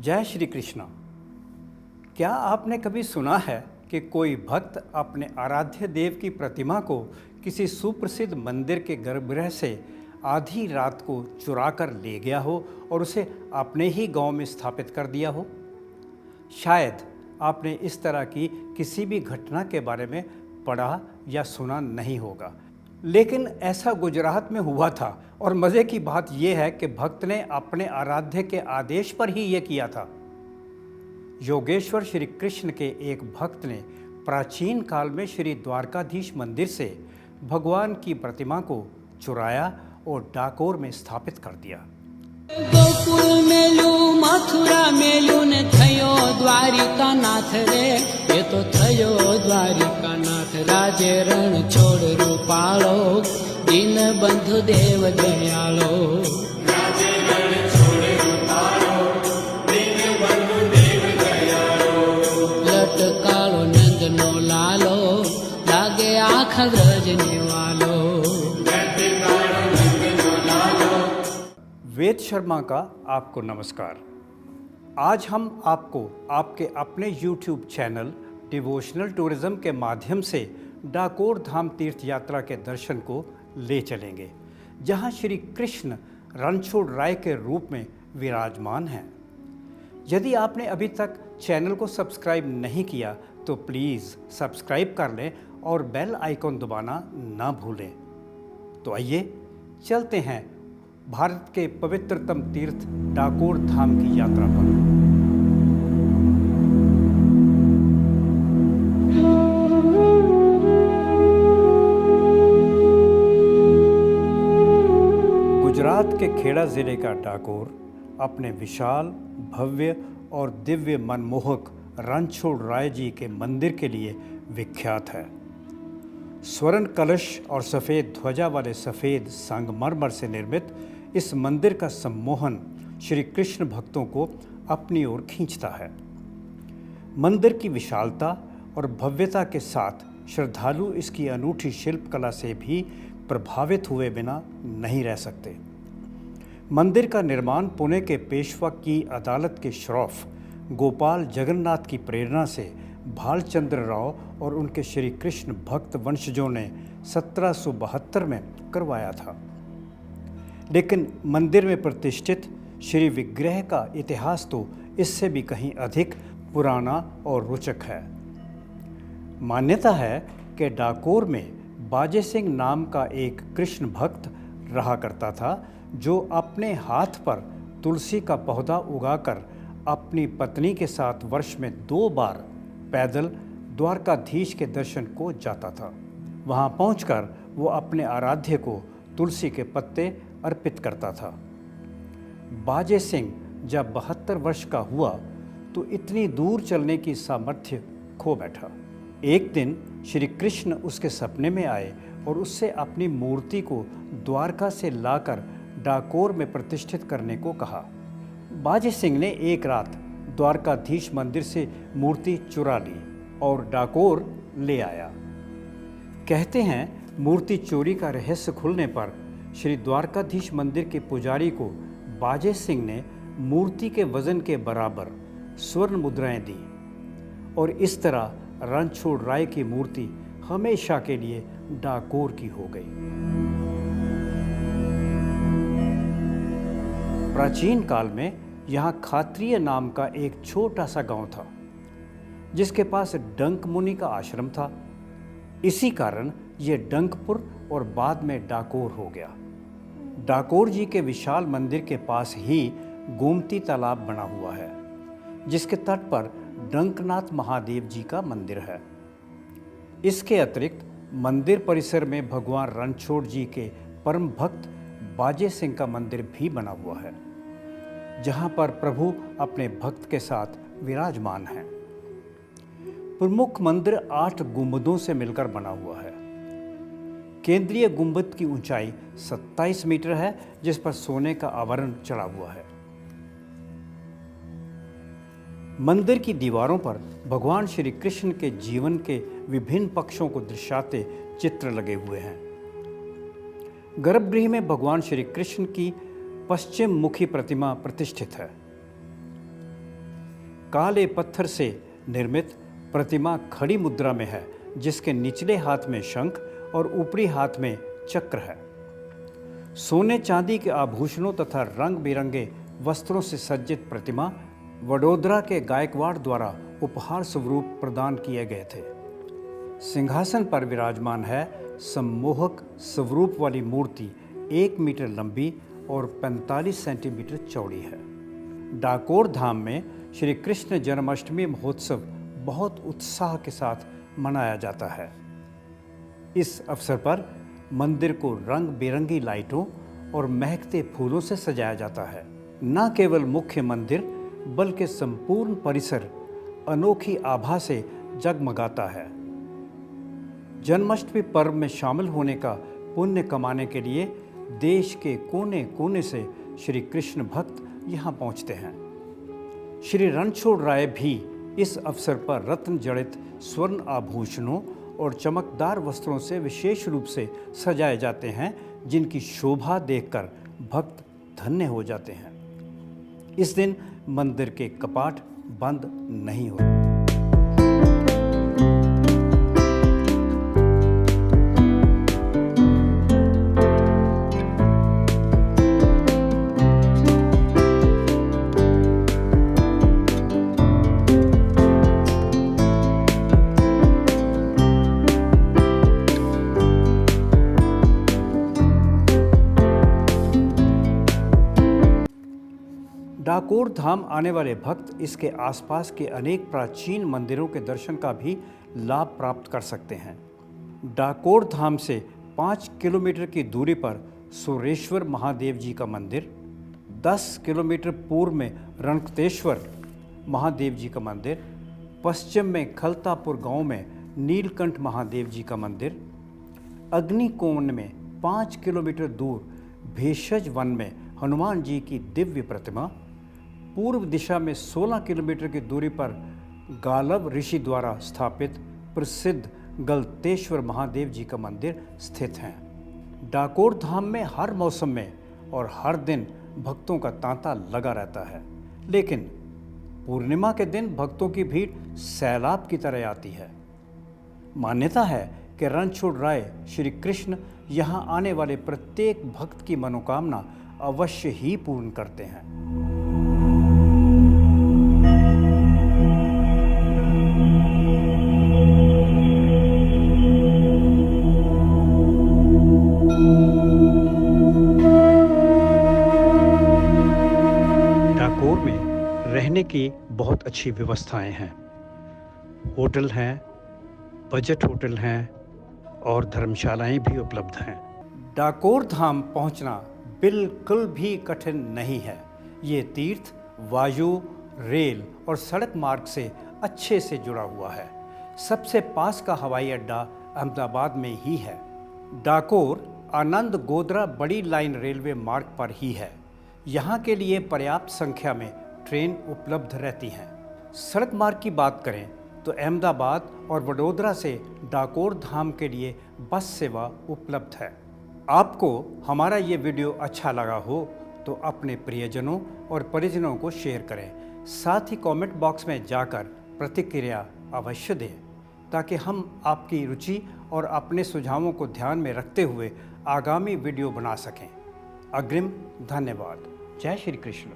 जय श्री कृष्ण। क्या आपने कभी सुना है कि कोई भक्त अपने आराध्य देव की प्रतिमा को किसी सुप्रसिद्ध मंदिर के गर्भगृह से आधी रात को चुरा कर ले गया हो और उसे अपने ही गांव में स्थापित कर दिया हो? शायद आपने इस तरह की किसी भी घटना के बारे में पढ़ा या सुना नहीं होगा, लेकिन ऐसा गुजरात में हुआ था। और मज़े की बात यह है कि भक्त ने अपने आराध्य के आदेश पर ही यह किया था। योगेश्वर श्री कृष्ण के एक भक्त ने प्राचीन काल में श्री द्वारकाधीश मंदिर से भगवान की प्रतिमा को चुराया और डाकोर में स्थापित कर दिया। गोकुल मेलू मथुरा मेलू ने थयो द्वारिका नाथ रे, ये तो थयो द्वारिका नाथ। राजे रण छोड़ रूपालो, दीन बंधु देव दयालो। राजे रण छोड़ रूपालो, दीन बंधु देव दयालो। लटकालो नंद नो लालो, लागे आँख रजने वालो। वेद शर्मा का आपको नमस्कार। आज हम आपको आपके अपने YouTube चैनल डिवोशनल टूरिज्म के माध्यम से डाकोर धाम तीर्थ यात्रा के दर्शन को ले चलेंगे, जहां श्री कृष्ण रणछोड़ राय के रूप में विराजमान हैं। यदि आपने अभी तक चैनल को सब्सक्राइब नहीं किया तो प्लीज़ सब्सक्राइब कर लें और बेल आइकॉन दबाना ना भूलें। तो आइए चलते हैं भारत के पवित्रतम तीर्थ डाकोर धाम की यात्रा पर। गुजरात के खेड़ा जिले का डाकोर अपने विशाल, भव्य और दिव्य मनमोहक रणछोड़ राय जी के मंदिर के लिए विख्यात है। स्वर्ण कलश और सफ़ेद ध्वजा वाले सफ़ेद संगमरमर से निर्मित इस मंदिर का सम्मोहन श्री कृष्ण भक्तों को अपनी ओर खींचता है। मंदिर की विशालता और भव्यता के साथ श्रद्धालु इसकी अनूठी शिल्पकला से भी प्रभावित हुए बिना नहीं रह सकते। मंदिर का निर्माण पुणे के पेशवा की अदालत के श्रॉफ गोपाल जगन्नाथ की प्रेरणा से भालचंद्र राव और उनके श्री कृष्ण भक्त वंशजों ने 1772 में करवाया था। लेकिन मंदिर में प्रतिष्ठित श्री विग्रह का इतिहास तो इससे भी कहीं अधिक पुराना और रोचक है। मान्यता है कि डाकोर में बाजे सिंह नाम का एक कृष्ण भक्त रहा करता था, जो अपने हाथ पर तुलसी का पौधा उगाकर अपनी पत्नी के साथ वर्ष में 2 बार पैदल द्वारकाधीश के दर्शन को जाता था। वहां पहुंचकर वो अपने आराध्य को तुलसी के पत्ते अर्पित करता था। बाजे सिंह जब 72 वर्ष का हुआ तो इतनी दूर चलने की सामर्थ्य खो बैठा। एक दिन श्री कृष्ण उसके सपने में आए और उससे अपनी मूर्ति को द्वारका से लाकर डाकोर में प्रतिष्ठित करने को कहा। बाजे सिंह ने एक रात द्वारकाधीश मंदिर से मूर्ति चुरा ली और डाकोर ले आया। कहते हैं मूर्ति चोरी का रहस्य खुलने पर श्री द्वारकाधीश मंदिर के पुजारी को बाजे सिंह ने मूर्ति के वजन के बराबर स्वर्ण मुद्राएं दी और इस तरह रणछोड़ राय की मूर्ति हमेशा के लिए डाकोर की हो गई। प्राचीन काल में यहाँ खात्रीय नाम का एक छोटा सा गांव था, जिसके पास डंक मुनि का आश्रम था। इसी कारण ये डंकपुर और बाद में डाकोर हो गया। डाकोर जी के विशाल मंदिर के पास ही गोमती तालाब बना हुआ है, जिसके तट पर डंकनाथ महादेव जी का मंदिर है। इसके अतिरिक्त मंदिर परिसर में भगवान रणछोड़ जी के परम भक्त बाजे सिंह का मंदिर भी बना हुआ है, जहां पर प्रभु अपने भक्त के साथ विराजमान हैं। प्रमुख मंदिर 8 गुंबदों से मिलकर बना हुआ है। केंद्रीय गुंबद की ऊंचाई 27 मीटर है, जिस पर सोने का आवरण चढ़ा हुआ है। मंदिर की दीवारों पर भगवान श्री कृष्ण के जीवन के विभिन्न पक्षों को दर्शाते चित्र लगे हुए हैं। गर्भगृह में भगवान श्री कृष्ण की पश्चिम मुखी प्रतिमा प्रतिष्ठित है। काले पत्थर से निर्मित प्रतिमा खड़ी मुद्रा में है, जिसके निचले हाथ में शंख और ऊपरी हाथ में चक्र है। सोने चांदी के आभूषणों तथा रंग बिरंगे वस्त्रों से सज्जित प्रतिमा वडोदरा के गायकवाड़ द्वारा उपहार स्वरूप प्रदान किए गए थे। सिंहासन पर विराजमान है सम्मोहक स्वरूप वाली मूर्ति 1 मीटर लंबी और 45 सेंटीमीटर चौड़ी है। डाकोर धाम में श्री कृष्ण जन्माष्टमी महोत्सव बहुत उत्साह के साथ मनाया जाता है। इस अवसर पर मंदिर को रंग बिरंगी लाइटों और महकते फूलों से सजाया जाता है। न केवल मुख्य मंदिर बल्कि संपूर्ण परिसर अनोखी आभा से जगमगाता है। जन्माष्टमी पर्व में शामिल होने का पुण्य कमाने के लिए देश के कोने कोने से श्री कृष्ण भक्त यहाँ पहुँचते हैं। श्री रणछोड़ राय भी इस अवसर पर रत्न जड़ित स्वर्ण आभूषणों और चमकदार वस्त्रों से विशेष रूप से सजाए जाते हैं, जिनकी शोभा देखकर भक्त धन्य हो जाते हैं। इस दिन मंदिर के कपाट बंद नहीं होते। डाकोर धाम आने वाले भक्त इसके आसपास के अनेक प्राचीन मंदिरों के दर्शन का भी लाभ प्राप्त कर सकते हैं। डाकोर धाम से 5 किलोमीटर की दूरी पर सुरेश्वर महादेव जी का मंदिर, 10 किलोमीटर पूर्व में रणकतेश्वर महादेव जी का मंदिर, पश्चिम में खलतापुर गांव में नीलकंठ महादेव जी का मंदिर, अग्निकोण में 5 किलोमीटर दूर भेषज वन में हनुमान जी की दिव्य प्रतिमा, पूर्व दिशा में 16 किलोमीटर की दूरी पर गालव ऋषि द्वारा स्थापित प्रसिद्ध गलतेश्वर महादेव जी का मंदिर स्थित हैं। डाकोर धाम में हर मौसम में और हर दिन भक्तों का तांता लगा रहता है, लेकिन पूर्णिमा के दिन भक्तों की भीड़ सैलाब की तरह आती है। मान्यता है कि रणछोड़ राय श्री कृष्ण यहाँ आने वाले प्रत्येक भक्त की मनोकामना अवश्य ही पूर्ण करते हैं। डाकोर में रहने की बहुत अच्छी व्यवस्थाएं हैं। होटल हैं, बजट होटल हैं और धर्मशालाएं भी उपलब्ध हैं। डाकोर धाम पहुंचना बिल्कुल भी कठिन नहीं है। ये तीर्थ वायु, रेल और सड़क मार्ग से अच्छे से जुड़ा हुआ है। सबसे पास का हवाई अड्डा अहमदाबाद में ही है। डाकोर आनंद गोधरा बड़ी लाइन रेलवे मार्ग पर ही है। यहाँ के लिए पर्याप्त संख्या में ट्रेन उपलब्ध रहती हैं। सड़क मार्ग की बात करें तो अहमदाबाद और वडोदरा से डाकोर धाम के लिए बस सेवा उपलब्ध है। आपको हमारा ये वीडियो अच्छा लगा हो तो अपने प्रियजनों और परिजनों को शेयर करें। साथ ही कमेंट बॉक्स में जाकर प्रतिक्रिया अवश्य दें, ताकि हम आपकी रुचि और अपने सुझावों को ध्यान में रखते हुए आगामी वीडियो बना सकें। अग्रिम धन्यवाद। जय श्री कृष्ण।